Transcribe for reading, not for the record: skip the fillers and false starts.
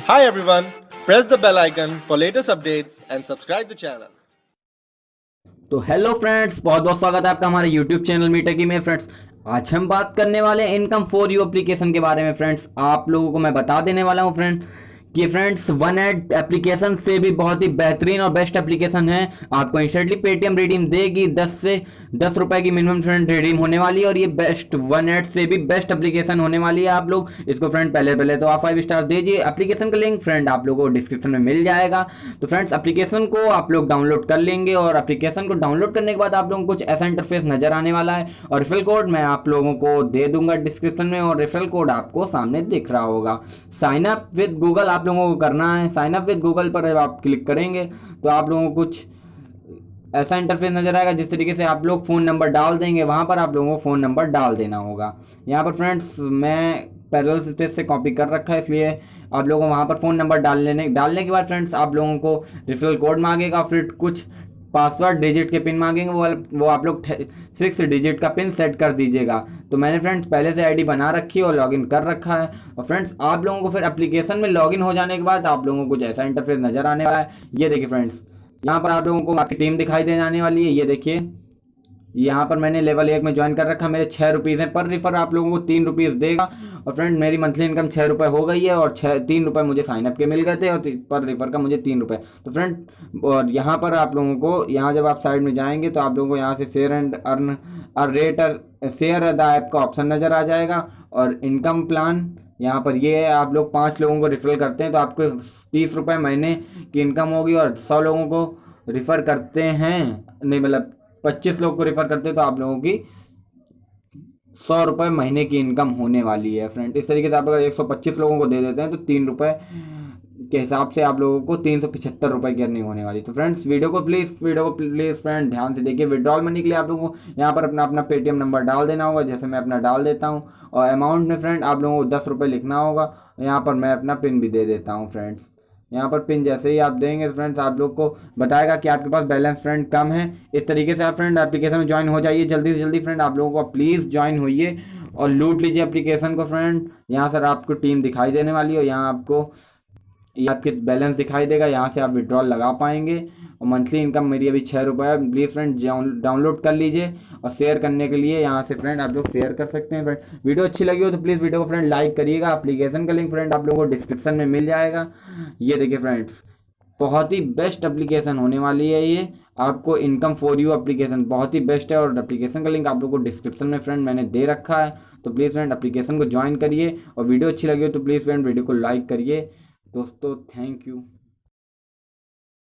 Hi everyone, press the bell icon for latest updates and subscribe the channel. तो hello friends, बहुत बहुत स्वागत है आपका हमारे यूट्यूब चैनल मीटकी में। फ्रेंड्स, आज हम बात करने वाले हैं इनकम फॉर यू एप्लीकेशन के बारे में। फ्रेंड्स, आप लोगों को मैं बता देने वाला हूं फ्रेंड्स कि फ्रेंड्स वन एड एप्लीकेशन से भी बहुत ही बेहतरीन और बेस्ट एप्लीकेशन है। आपको इंस्टेंटली पेटीएम रिडीम देगी। 10 रुपए की मिनिमम फ्रेंड रिडीम होने वाली है और ये बेस्ट वन एड से भी बेस्ट एप्लीकेशन होने वाली है। आप लोग इसको फ्रेंड पहले तो आप 5 स्टार दीजिए। एप्लीकेशन का लिंक फ्रेंड आप लोगों को डिस्क्रिप्शन में मिल जाएगा। तो फ्रेंड्स, एप्लीकेशन को आप लोग डाउनलोड कर लेंगे और एप्लीकेशन को डाउनलोड करने के बाद आप लोगों को कुछ ऐसा इंटरफेस नजर आने वाला है और रेफरल कोड मैं आप लोगों को दे दूंगा डिस्क्रिप्शन में और रेफरल कोड आपको सामने दिख रहा होगा। साइन अप विद गूगल आप लोगों को करना है। साइन अप विद गूगल पर जब आप क्लिक करेंगे तो आप लोगों को कुछ ऐसा इंटरफेस नजर आएगा। जिस तरीके से आप लोग फ़ोन नंबर डाल देंगे, वहाँ पर आप लोगों को फ़ोन नंबर डाल देना होगा। यहाँ पर फ्रेंड्स मैं पैरेलल स्पेस से कॉपी कर रखा है, इसलिए आप लोगों को वहाँ पर फ़ोन नंबर डालने के बाद फ्रेंड्स आप लोगों को रेफरल कोड मांगेगा, फिर कुछ पासवर्ड डिजिट के पिन मांगेंगे। वो आप लोग 6 डिजिट का पिन सेट कर दीजिएगा। तो मैंने फ्रेंड्स पहले से आईडी बना रखी है और लॉगिन कर रखा है। और फ्रेंड्स, आप लोगों को फिर एप्लीकेशन में लॉगिन हो जाने के बाद आप लोगों को कुछ ऐसा इंटरफेस नज़र आने वाला है। ये देखिए फ्रेंड्स, यहाँ पर आप लोगों को आपकी टीम दिखाई दे जाने वाली है। ये देखिए, यहाँ पर मैंने लेवल 1 में ज्वाइन कर रखा। मेरे 6 रुपीज़ हैं। पर रिफर आप लोगों को 3 रुपीज़ देगा। और फ्रेंड, मेरी मंथली इनकम 6 रुपये हो गई है और 3 रुपये मुझे साइनअप के मिल गए थे और पर रिफर का मुझे 3 रुपये। तो फ्रेंड, और यहाँ पर आप लोगों को यहाँ जब आप साइड में जाएंगे तो आप लोगों को यहाँ से share and earn rate share the app का ऑप्शन नज़र आ जाएगा। और इनकम प्लान यहाँ पर ये है। आप लोग 5 लोगों को रेफरल करते हैं तो आपको 30 रुपये महीने की इनकम होगी। और 100 लोगों को रिफ़र करते हैं, नहीं मतलब 25 लोग को रेफर करते हैं तो आप लोगों की 100 रुपये महीने की इनकम होने वाली है। फ्रेंड, इस तरीके से आप अगर 125 लोगों को दे देते हैं तो 3 रुपये के हिसाब से आप लोगों को 375 रुपये की अर्निंग होने वाली। तो फ्रेंड्स, वीडियो को प्लीज़ फ्रेंड ध्यान से देखिए। विड्रॉल मनी के लिए आप लोगों को यहाँ पर अपना पेटीएम नंबर डाल देना होगा, जैसे मैं अपना डाल देता हूँ। और अमाउंट में फ्रेंड आप लोगों को 10 रुपये लिखना होगा। यहाँ पर मैं अपना पिन भी दे देता हूँ। फ्रेंड्स, यहाँ पर पिन जैसे ही आप देंगे फ्रेंड्स आप लोग को बताएगा कि आपके पास बैलेंस फ्रेंड कम है। इस तरीके से आप फ्रेंड एप्लीकेशन में ज्वाइन हो जाइए जल्दी से जल्दी। फ्रेंड, आप लोगों को प्लीज़ ज्वाइन होइए और लूट लीजिए एप्लीकेशन को। फ्रेंड, यहाँ सर आपको टीम दिखाई देने वाली है और यहाँ आपको ये आपके बैलेंस दिखाई देगा। यहाँ से आप विड्रॉल लगा पाएंगे। और मंथली इनकम मेरी अभी 6 रुपये है। प्लीज़ फ्रेंड डाउनलोड कर लीजिए और शेयर करने के लिए यहाँ से फ्रेंड आप लोग शेयर कर सकते हैं। फ्रेंड, वीडियो अच्छी लगी हो तो प्लीज़ वीडियो को फ्रेंड लाइक करिएगा। एप्लीकेशन का लिंक फ्रेंड आप लोगों को डिस्क्रिप्शन में मिल जाएगा। ये देखिए फ्रेंड्स, बहुत ही बेस्ट एप्लीकेशन होने वाली है ये। आपको इनकम फॉर यू एप्लीकेशन बहुत ही बेस्ट है और एप्लीकेशन का लिंक आप लोगों को डिस्क्रिप्शन में फ्रेंड मैंने दे रखा है। तो प्लीज़ फ्रेंड एप्लीकेशन को ज्वाइन करिए और वीडियो अच्छी लगी हो तो प्लीज़ फ्रेंड वीडियो को लाइक करिए। दोस्तों, थैंक यू।